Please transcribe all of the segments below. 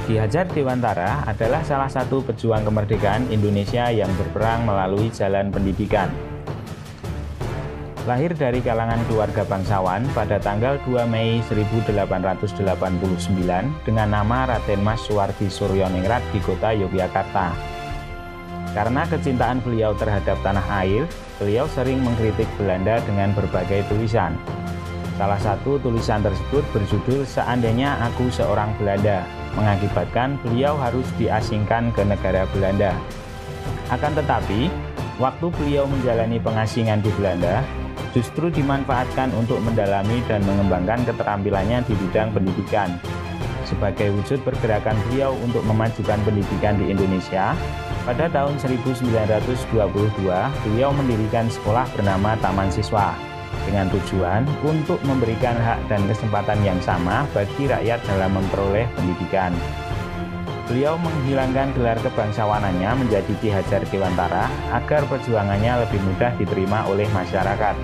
Ki Hajar Dewantara adalah salah satu pejuang kemerdekaan Indonesia yang berperang melalui jalan pendidikan. Lahir dari kalangan keluarga bangsawan pada tanggal 2 Mei 1889 dengan nama Raden Mas Suwardi Suryoningrat di kota Yogyakarta. Karena kecintaan beliau terhadap tanah air, beliau sering mengkritik Belanda dengan berbagai tulisan. Salah satu tulisan tersebut berjudul "Seandainya Aku Seorang Belanda", mengakibatkan beliau harus diasingkan ke negara Belanda. Akan tetapi, waktu beliau menjalani pengasingan di Belanda, justru dimanfaatkan untuk mendalami dan mengembangkan keterampilannya di bidang pendidikan. Sebagai wujud pergerakan beliau untuk memajukan pendidikan di Indonesia, pada tahun 1922 beliau mendirikan sekolah bernama Taman Siswa dengan tujuan untuk memberikan hak dan kesempatan yang sama bagi rakyat dalam memperoleh pendidikan. Beliau menghilangkan gelar kebangsawanannya menjadi Ki Hajar Dewantara agar perjuangannya lebih mudah diterima oleh masyarakat.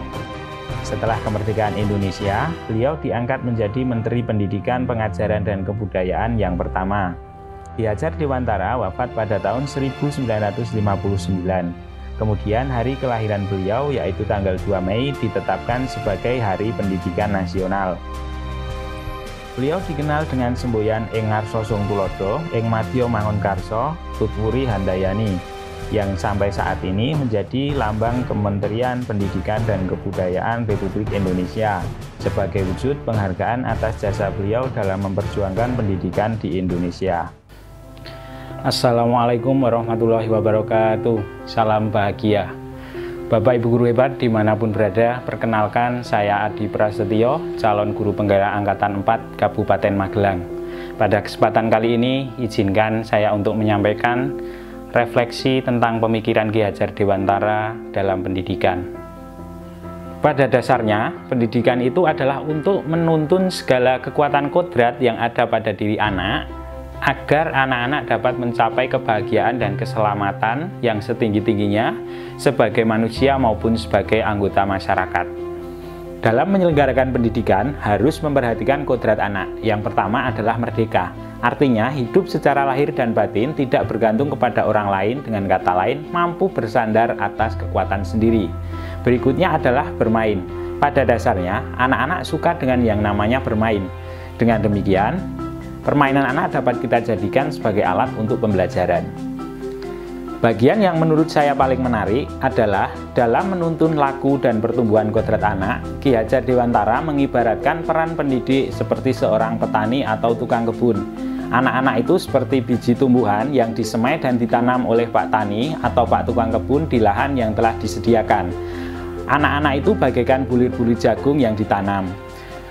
Setelah kemerdekaan Indonesia, beliau diangkat menjadi Menteri Pendidikan, Pengajaran, dan Kebudayaan yang pertama. Ki Hajar Dewantara wafat pada tahun 1959. Kemudian hari kelahiran beliau yaitu tanggal 2 Mei ditetapkan sebagai Hari Pendidikan Nasional. Beliau dikenal dengan semboyan Ing Ngarsa Sung Tulodo, Ing Madya Mangunkarsa, Tutwuri Handayani, yang sampai saat ini menjadi lambang Kementerian Pendidikan dan Kebudayaan Republik Indonesia sebagai wujud penghargaan atas jasa beliau dalam memperjuangkan pendidikan di Indonesia. Assalamualaikum warahmatullahi wabarakatuh. Salam bahagia. Bapak Ibu guru hebat dimanapun berada, perkenalkan saya Adi Prasetyo, calon guru penggerak Angkatan 4 Kabupaten Magelang. Pada kesempatan kali ini, izinkan saya untuk menyampaikan refleksi tentang pemikiran Ki Hajar Dewantara dalam pendidikan. Pada dasarnya, pendidikan itu adalah untuk menuntun segala kekuatan kodrat yang ada pada diri anak, agar anak-anak dapat mencapai kebahagiaan dan keselamatan yang setinggi-tingginya sebagai manusia maupun sebagai anggota masyarakat. Dalam menyelenggarakan pendidikan harus memperhatikan kodrat anak. Yang pertama adalah merdeka. Artinya hidup secara lahir dan batin tidak bergantung kepada orang lain, dengan kata lain mampu bersandar atas kekuatan sendiri. Berikutnya adalah bermain. Pada dasarnya anak-anak suka dengan yang namanya bermain. Dengan demikian, permainan anak dapat kita jadikan sebagai alat untuk pembelajaran. Bagian yang menurut saya paling menarik adalah dalam menuntun laku dan pertumbuhan kodrat anak, Ki Hajar Dewantara mengibaratkan peran pendidik seperti seorang petani atau tukang kebun. Anak-anak itu seperti biji tumbuhan yang disemai dan ditanam oleh Pak Tani atau Pak Tukang Kebun di lahan yang telah disediakan. Anak-anak itu bagaikan bulir-bulir jagung yang ditanam.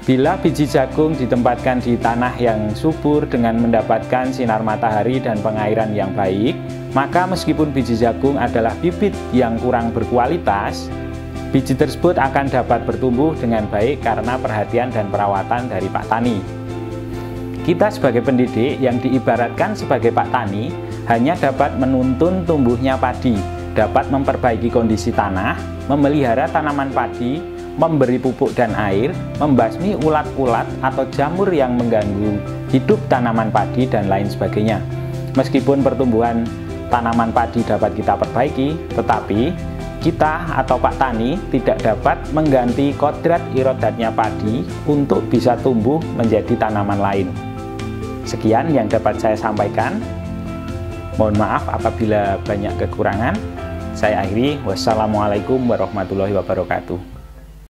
Bila biji jagung ditempatkan di tanah yang subur dengan mendapatkan sinar matahari dan pengairan yang baik, maka meskipun biji jagung adalah bibit yang kurang berkualitas, biji tersebut akan dapat bertumbuh dengan baik karena perhatian dan perawatan dari Pak Tani. Kita sebagai pendidik yang diibaratkan sebagai Pak Tani hanya dapat menuntun tumbuhnya padi, dapat memperbaiki kondisi tanah, memelihara tanaman padi, memberi pupuk dan air, membasmi ulat-ulat atau jamur yang mengganggu hidup tanaman padi, dan lain sebagainya. Meskipun pertumbuhan tanaman padi dapat kita perbaiki, tetapi kita atau Pak Tani tidak dapat mengganti kodrat irodatnya padi untuk bisa tumbuh menjadi tanaman lain. Sekian yang dapat saya sampaikan. Mohon maaf apabila banyak kekurangan. Saya akhiri. Wassalamualaikum warahmatullahi wabarakatuh.